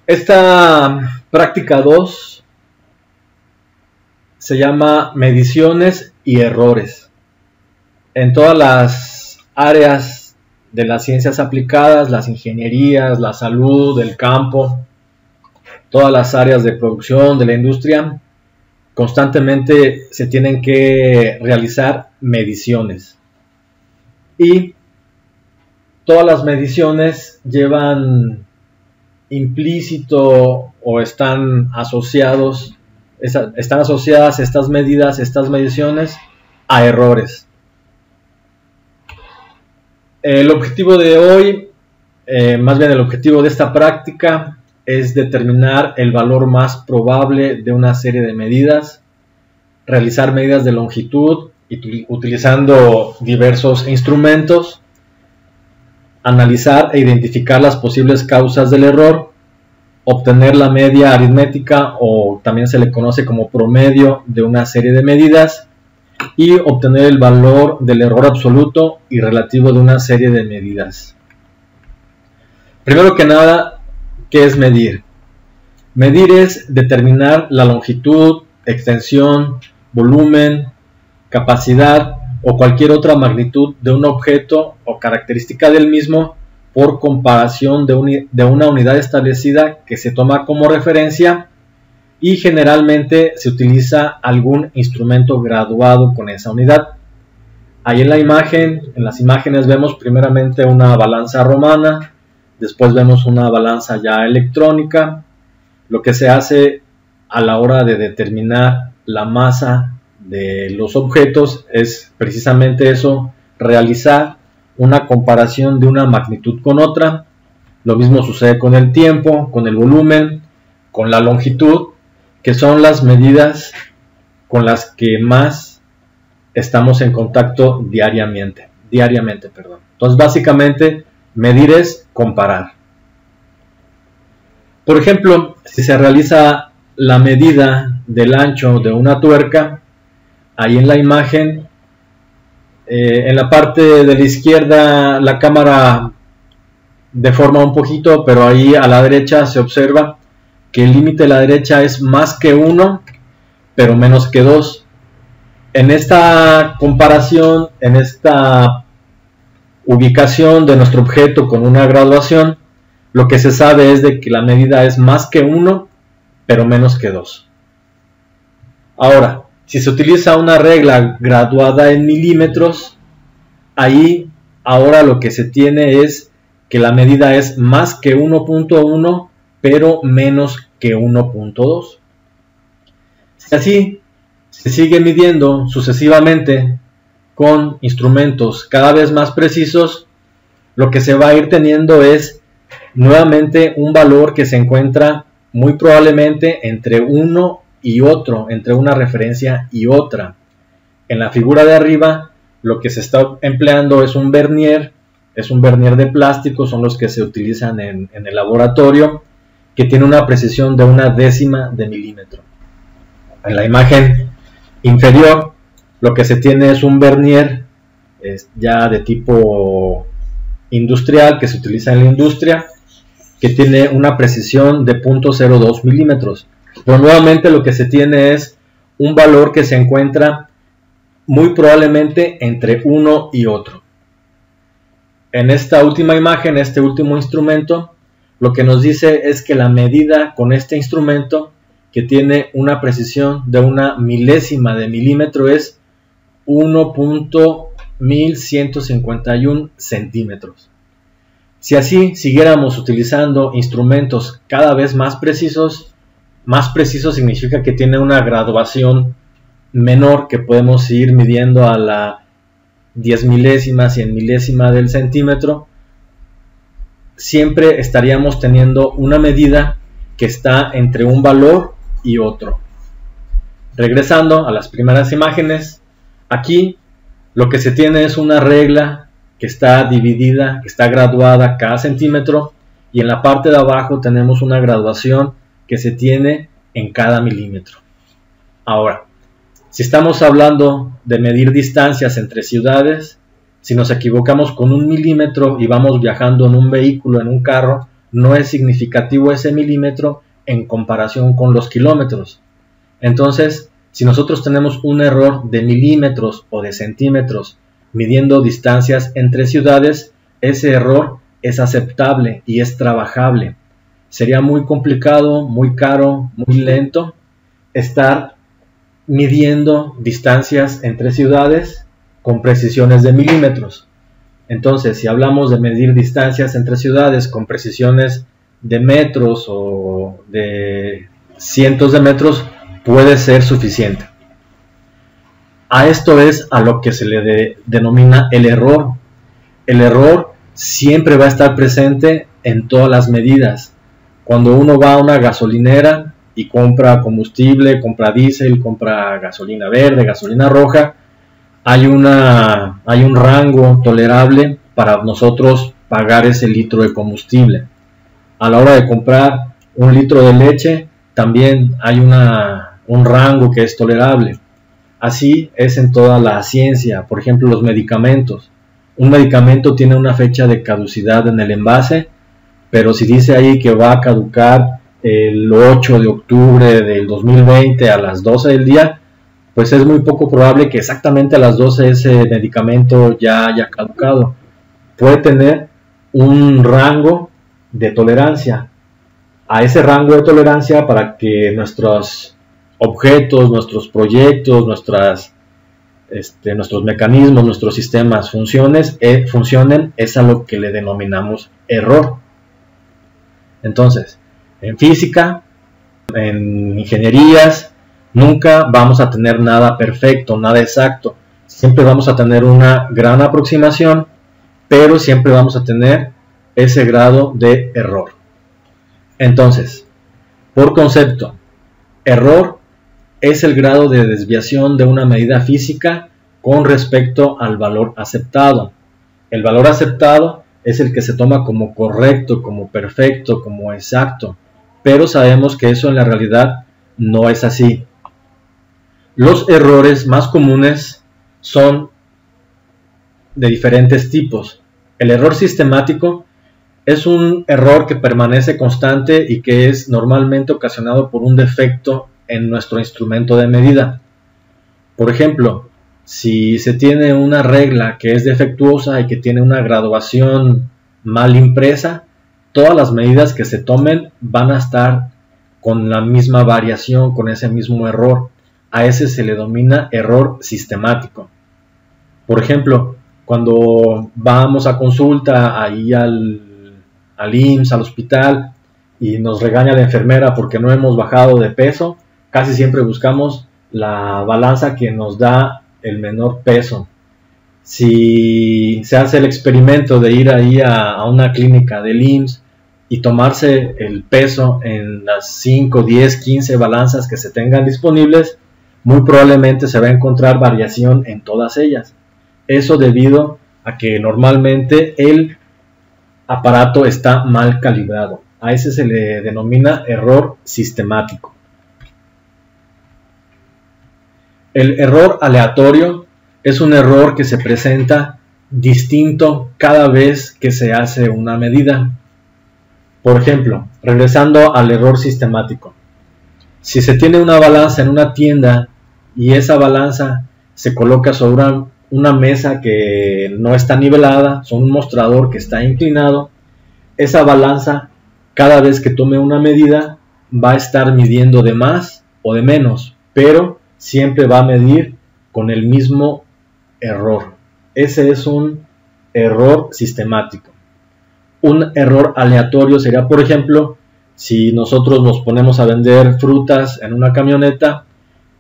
Esta práctica 2 se llama mediciones y errores. En todas las áreas de las ciencias aplicadas, las ingenierías, la salud, el campo, todas las áreas de producción de la industria, constantemente se tienen que realizar mediciones. Y todas las mediciones llevan implícito o están asociadas estas medidas, estas mediciones a errores. El objetivo de hoy, más bien el objetivo de esta práctica, es determinar el valor más probable de una serie de medidas, realizar medidas de longitud utilizando diversos instrumentos, analizar e identificar las posibles causas del error, obtener la media aritmética o también se le conoce como promedio de una serie de medidas y obtener el valor del error absoluto y relativo de una serie de medidas. Primero que nada, ¿qué es medir? Medir es determinar la longitud, extensión, volumen, capacidad o cualquier otra magnitud de un objeto o característica del mismo por comparación de una unidad establecida que se toma como referencia y generalmente se utiliza algún instrumento graduado con esa unidad. Ahí en las imágenes vemos primeramente una balanza romana, después vemos una balanza ya electrónica. Lo que se hace a la hora de determinar la masa de los objetos es precisamente eso, realizar una comparación de una magnitud con otra. Lo mismo sucede con el tiempo, con el volumen, con la longitud, que son las medidas con las que más estamos en contacto diariamente. Entonces, básicamente, medir es comparar. Por ejemplo, si se realiza la medida del ancho de una tuerca, ahí en la imagen, en la parte de la izquierda la cámara deforma un poquito, pero ahí a la derecha se observa que el límite de la derecha es más que 1, pero menos que 2. En esta comparación, en esta ubicación de nuestro objeto con una graduación, lo que se sabe es de que la medida es más que 1, pero menos que 2. Ahora, si se utiliza una regla graduada en milímetros, ahí ahora lo que se tiene es que la medida es más que 1.1, pero menos que 1.2. Si así se sigue midiendo sucesivamente con instrumentos cada vez más precisos, lo que se va a ir teniendo es nuevamente un valor que se encuentra muy probablemente entre uno y otro, entre una referencia y otra. En la figura de arriba lo que se está empleando es un vernier de plástico, son los que se utilizan en el laboratorio, que tiene una precisión de 1/10 de milímetro. En la imagen inferior lo que se tiene es un vernier ya de tipo industrial, que se utiliza en la industria, que tiene una precisión de 0.02 milímetros. Pero nuevamente lo que se tiene es un valor que se encuentra muy probablemente entre uno y otro. En esta última imagen, este último instrumento, lo que nos dice es que la medida con este instrumento, que tiene una precisión de 1/1000 de milímetro, es 1.1151 centímetros. Si así siguiéramos utilizando instrumentos cada vez más preciso significa que tiene una graduación menor, que podemos ir midiendo a la 10 milésima, 100 milésima del centímetro. Siempre estaríamos teniendo una medida que está entre un valor y otro. Regresando a las primeras imágenes, aquí lo que se tiene es una regla que está dividida, que está graduada cada centímetro, y en la parte de abajo tenemos una graduación que se tiene en cada milímetro. Ahora, si estamos hablando de medir distancias entre ciudades, si nos equivocamos con 1 milímetro y vamos viajando en un vehículo, en un carro, no es significativo ese milímetro en comparación con los kilómetros. Entonces, si nosotros tenemos un error de milímetros o de centímetros midiendo distancias entre ciudades, ese error es aceptable y es trabajable. Sería muy complicado, muy caro, muy lento estar midiendo distancias entre ciudades con precisiones de milímetros. Entonces, si hablamos de medir distancias entre ciudades con precisiones de metros o de cientos de metros, puede ser suficiente. A esto es a lo que se le denomina el error. El error siempre va a estar presente en todas las medidas. Cuando uno va a una gasolinera y compra combustible, compra diésel, compra gasolina verde, gasolina roja, hay un rango tolerable para nosotros pagar ese litro de combustible. A la hora de comprar un litro de leche, también hay un rango que es tolerable. Así es en toda la ciencia. Por ejemplo, los medicamentos. Un medicamento tiene una fecha de caducidad en el envase, pero si dice ahí que va a caducar el 8 de octubre del 2020 a las 12 del día, pues es muy poco probable que exactamente a las 12 ese medicamento ya haya caducado. Puede tener un rango de tolerancia. A ese rango de tolerancia, para que nuestros objetos, nuestros proyectos, nuestros mecanismos, nuestros sistemas funcionen, es a lo que le denominamos error. Entonces, en física, en ingenierías, nunca vamos a tener nada perfecto, nada exacto. Siempre vamos a tener una gran aproximación, pero siempre vamos a tener ese grado de error. Entonces, por concepto, error es el grado de desviación de una medida física con respecto al valor aceptado. El valor aceptado es el que se toma como correcto, como perfecto, como exacto, pero sabemos que eso en la realidad no es así. Los errores más comunes son de diferentes tipos. El error sistemático es un error que permanece constante y que es normalmente ocasionado por un defecto en nuestro instrumento de medida. Por ejemplo, si se tiene una regla que es defectuosa y que tiene una graduación mal impresa, todas las medidas que se tomen van a estar con la misma variación, con ese mismo error. A ese se le denomina error sistemático. Por ejemplo, cuando vamos a consulta ahí al IMSS, al hospital, y nos regaña la enfermera porque no hemos bajado de peso, casi siempre buscamos la balanza que nos da el menor peso. Si se hace el experimento de ir ahí a una clínica del IMSS y tomarse el peso en las 5, 10, 15 balanzas que se tengan disponibles, muy probablemente se va a encontrar variación en todas ellas. Eso debido a que normalmente el aparato está mal calibrado. A ese se le denomina error sistemático. El error aleatorio es un error que se presenta distinto cada vez que se hace una medida. Por ejemplo, regresando al error sistemático. Si se tiene una balanza en una tienda y esa balanza se coloca sobre una mesa que no está nivelada, sobre un mostrador que está inclinado, esa balanza, cada vez que tome una medida, va a estar midiendo de más o de menos, pero siempre va a medir con el mismo error. Ese es un error sistemático. Un error aleatorio sería, por ejemplo, si nosotros nos ponemos a vender frutas en una camioneta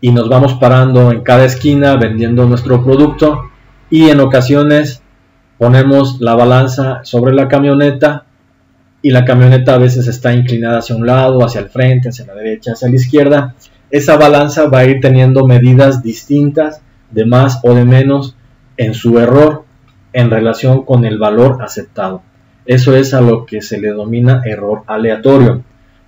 y nos vamos parando en cada esquina vendiendo nuestro producto, y en ocasiones ponemos la balanza sobre la camioneta y la camioneta a veces está inclinada hacia un lado, hacia el frente, hacia la derecha, hacia la izquierda. Esa balanza va a ir teniendo medidas distintas de más o de menos en su error en relación con el valor aceptado. Eso es a lo que se le denomina error aleatorio.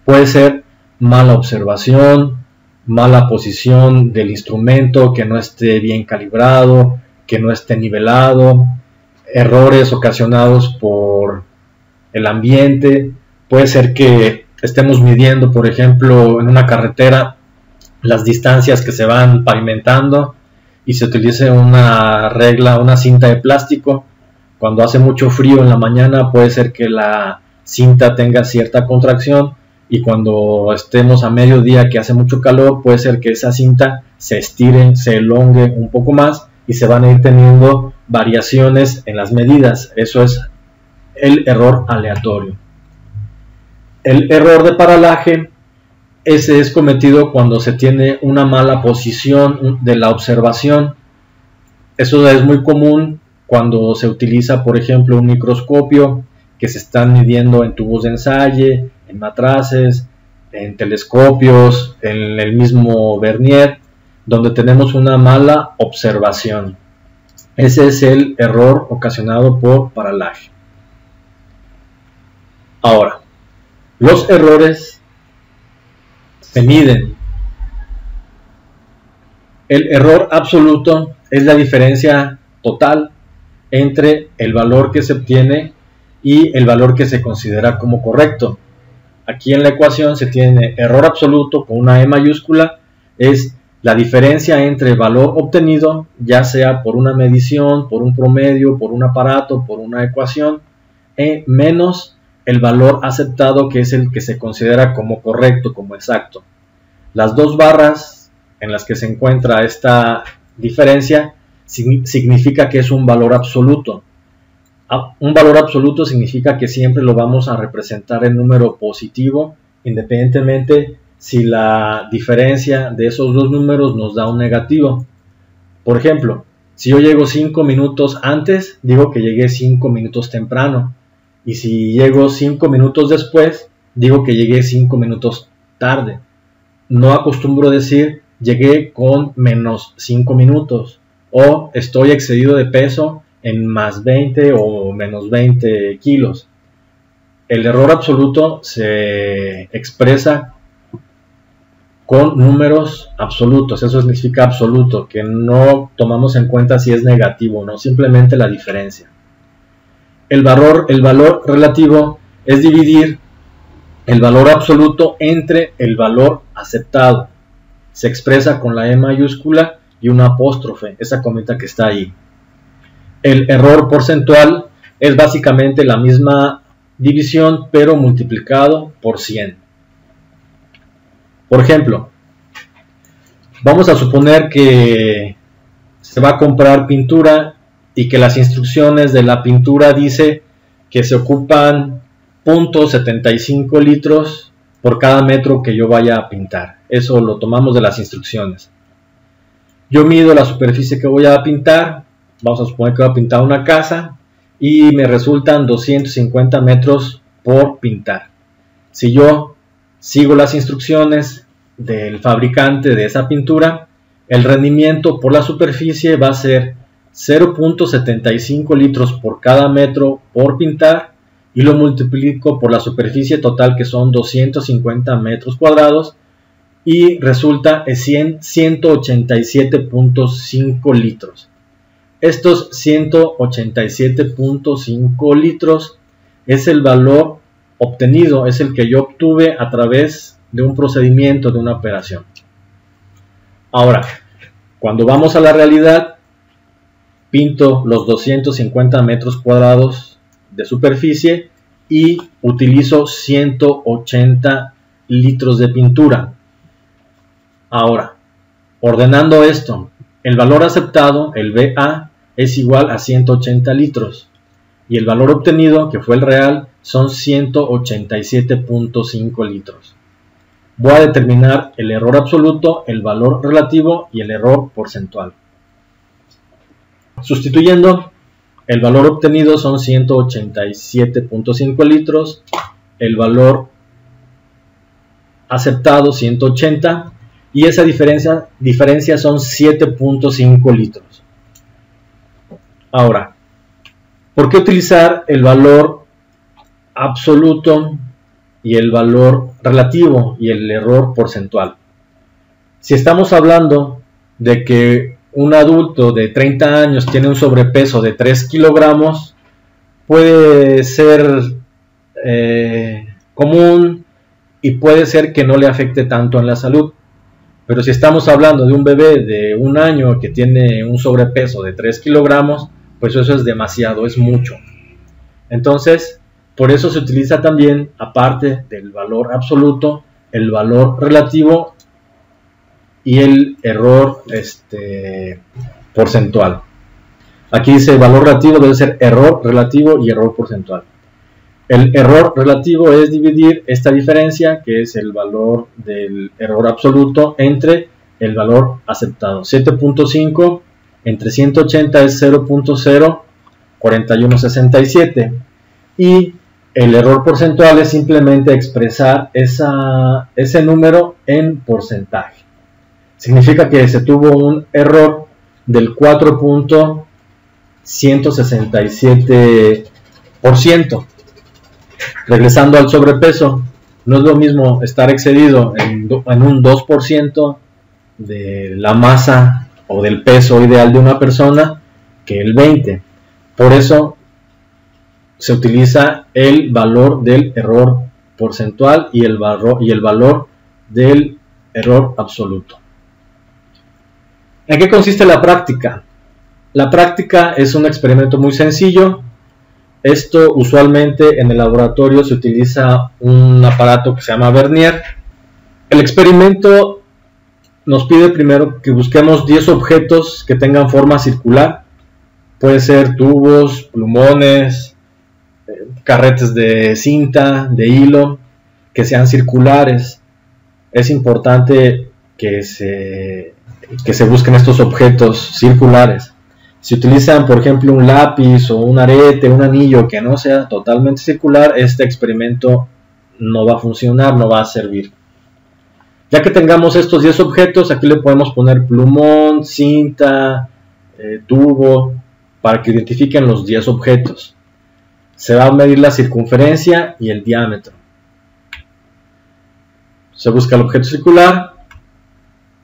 Puede ser mala observación, mala posición del instrumento, que no esté bien calibrado, que no esté nivelado, errores ocasionados por el ambiente, Puede ser que estemos midiendo, por ejemplo, en una carretera las distancias que se van pavimentando y se utilice una regla, una cinta de plástico. Cuando hace mucho frío en la mañana puede ser que la cinta tenga cierta contracción, y cuando estemos a mediodía que hace mucho calor puede ser que esa cinta se estire, se elongue un poco más y se van a ir teniendo variaciones en las medidas. Eso es el error aleatorio. El error de paralaje, ese es cometido cuando se tiene una mala posición de la observación. Eso es muy común cuando se utiliza, por ejemplo, un microscopio, que se están midiendo en tubos de ensayo, en matraces, en telescopios, en el mismo vernier, donde tenemos una mala observación. Ese es el error ocasionado por paralaje. Ahora, los errores se miden. El error absoluto es la diferencia total entre el valor que se obtiene y el valor que se considera como correcto. Aquí en la ecuación se tiene error absoluto con una E mayúscula, es la diferencia entre el valor obtenido, ya sea por una medición, por un promedio, por un aparato, por una ecuación, menos el valor aceptado, que es el que se considera como correcto, como exacto. Las dos barras en las que se encuentra esta diferencia significa que es un valor absoluto. Un valor absoluto significa que siempre lo vamos a representar en número positivo, independientemente si la diferencia de esos dos números nos da un negativo. Por ejemplo, si yo llego 5 minutos antes, digo que llegué 5 minutos temprano. Y si llego 5 minutos después, digo que llegué 5 minutos tarde. No acostumbro decir llegué con menos 5 minutos o estoy excedido de peso en más 20 o menos 20 kilos. El error absoluto se expresa con números absolutos. Eso significa absoluto, que no tomamos en cuenta si es negativo o no, simplemente la diferencia. El valor relativo es dividir el valor absoluto entre el valor aceptado. Se expresa con la E mayúscula y una apóstrofe, esa comita que está ahí. El error porcentual es básicamente la misma división, pero multiplicado por 100. Por ejemplo, vamos a suponer que se va a comprar pintura y que las instrucciones de la pintura dice que se ocupan 0.75 litros por cada metro que yo vaya a pintar. Eso lo tomamos de las instrucciones. Yo mido la superficie que voy a pintar. Vamos a suponer que voy a pintar una casa y me resultan 250 metros por pintar. Si yo sigo las instrucciones del fabricante de esa pintura, el rendimiento por la superficie va a ser 0.75 litros por cada metro por pintar, y lo multiplico por la superficie total, que son 250 metros cuadrados, y resulta 187.5 litros. Estos 187.5 litros es el valor obtenido, es el que yo obtuve a través de un procedimiento, de una operación. Ahora, cuando vamos a la realidad, pinto los 250 metros cuadrados de superficie y utilizo 180 litros de pintura. Ahora, ordenando esto, el valor aceptado, el VA, es igual a 180 litros y el valor obtenido, que fue el real, son 187.5 litros. Voy a determinar el error absoluto, el valor relativo y el error porcentual. Sustituyendo, el valor obtenido son 187.5 litros, el valor aceptado 180, y esa diferencia son 7.5 litros. Ahora, ¿por qué utilizar el valor absoluto y el valor relativo y el error porcentual? Si estamos hablando de que un adulto de 30 años tiene un sobrepeso de 3 kilogramos, puede ser común y puede ser que no le afecte tanto en la salud. Pero si estamos hablando de un bebé de 1 año que tiene un sobrepeso de 3 kilogramos, pues eso es demasiado, es mucho. Entonces, por eso se utiliza también, aparte del valor absoluto, el valor relativo y el error porcentual. Aquí dice valor relativo, debe ser error relativo y error porcentual. El error relativo es dividir esta diferencia, que es el valor del error absoluto, entre el valor aceptado. 7.5 entre 180 es 0.04167. Y el error porcentual es simplemente expresar ese número en porcentaje. Significa que se tuvo un error del 4.167%. Regresando al sobrepeso, no es lo mismo estar excedido en un 2% de la masa o del peso ideal de una persona que el 20%. Por eso se utiliza el valor del error porcentual y el valor del error absoluto. ¿En qué consiste la práctica? La práctica es un experimento muy sencillo. Esto usualmente en el laboratorio se utiliza un aparato que se llama Vernier. El experimento nos pide primero que busquemos 10 objetos que tengan forma circular. Puede ser tubos, plumones, carretes de cinta, de hilo, que sean circulares. Es importante que se busquen estos objetos circulares. Si utilizan, por ejemplo, un lápiz o un arete, un anillo que no sea totalmente circular, este experimento no va a funcionar, no va a servir. Ya que tengamos estos 10 objetos, aquí le podemos poner plumón, cinta, tubo, para que identifiquen los 10 objetos. Se va a medir la circunferencia y el diámetro. Se busca el objeto circular,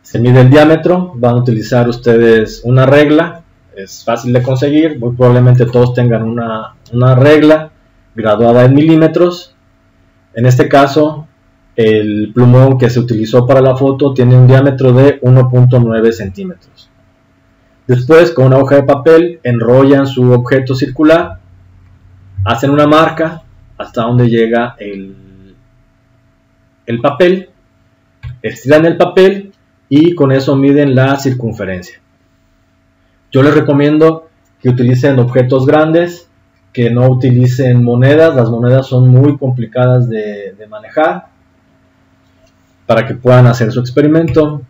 se mide el diámetro, van a utilizar ustedes una regla. Es fácil de conseguir, muy probablemente todos tengan una regla graduada en milímetros. En este caso, el plumón que se utilizó para la foto tiene un diámetro de 1.9 centímetros. Después, con una hoja de papel, enrollan su objeto circular, hacen una marca hasta donde llega el papel, estiran el papel y con eso miden la circunferencia. Yo les recomiendo que utilicen objetos grandes, que no utilicen monedas. Las monedas son muy complicadas de manejar, para que puedan hacer su experimento.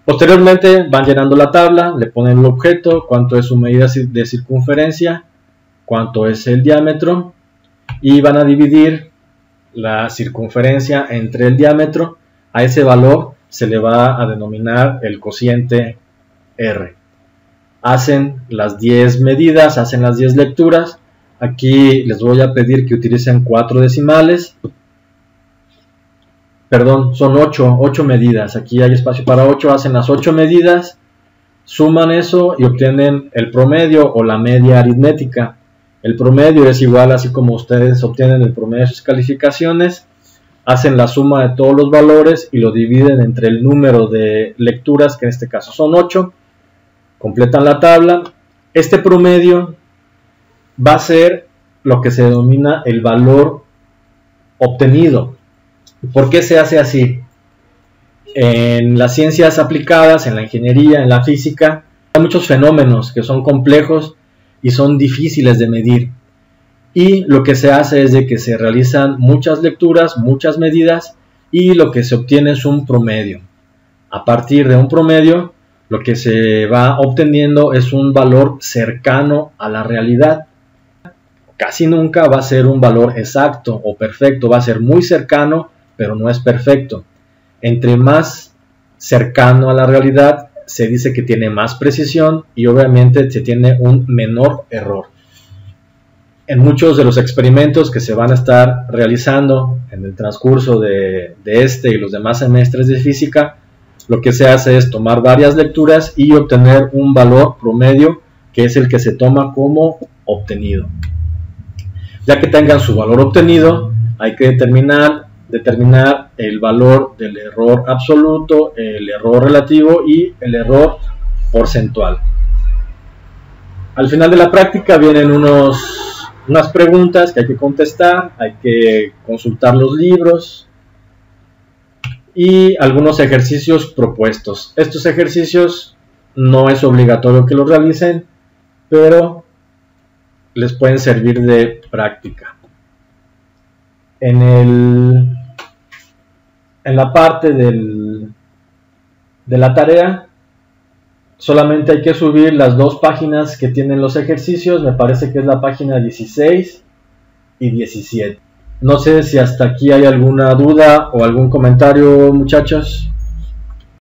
Posteriormente van llenando la tabla, le ponen el objeto, cuánto es su medida de circunferencia, cuánto es el diámetro, y van a dividir la circunferencia entre el diámetro. A ese valor se le va a denominar el cociente R. Hacen las 10 medidas, hacen las 10 lecturas. Aquí les voy a pedir que utilicen 4 decimales. Perdón, son 8 medidas. Aquí hay espacio para 8. Hacen las 8 medidas, suman eso y obtienen el promedio o la media aritmética. El promedio es igual, así como ustedes obtienen el promedio de sus calificaciones. Hacen la suma de todos los valores y lo dividen entre el número de lecturas, que en este caso son 8. Completan la tabla. Este promedio va a ser lo que se denomina el valor obtenido. ¿Por qué se hace así? En las ciencias aplicadas, en la ingeniería, en la física, hay muchos fenómenos que son complejos y son difíciles de medir. Y lo que se hace es de que se realizan muchas lecturas, muchas medidas, y lo que se obtiene es un promedio. A partir de un promedio, lo que se va obteniendo es un valor cercano a la realidad. Casi nunca va a ser un valor exacto o perfecto, va a ser muy cercano, pero no es perfecto. Entre más cercano a la realidad, se dice que tiene más precisión y obviamente se tiene un menor error. En muchos de los experimentos que se van a estar realizando en el transcurso de este y los demás semestres de física, lo que se hace es tomar varias lecturas y obtener un valor promedio, que es el que se toma como obtenido. Ya que tengan su valor obtenido, hay que determinar el valor del error absoluto, el error relativo y el error porcentual. Al final de la práctica vienen unas preguntas que hay que contestar, hay que consultar los libros y algunos ejercicios propuestos. Estos ejercicios no es obligatorio que los realicen, pero les pueden servir de práctica. En la parte de la tarea, solamente hay que subir las 2 páginas que tienen los ejercicios. Me parece que es la página 16 y 17. No sé si hasta aquí hay alguna duda o algún comentario, muchachos.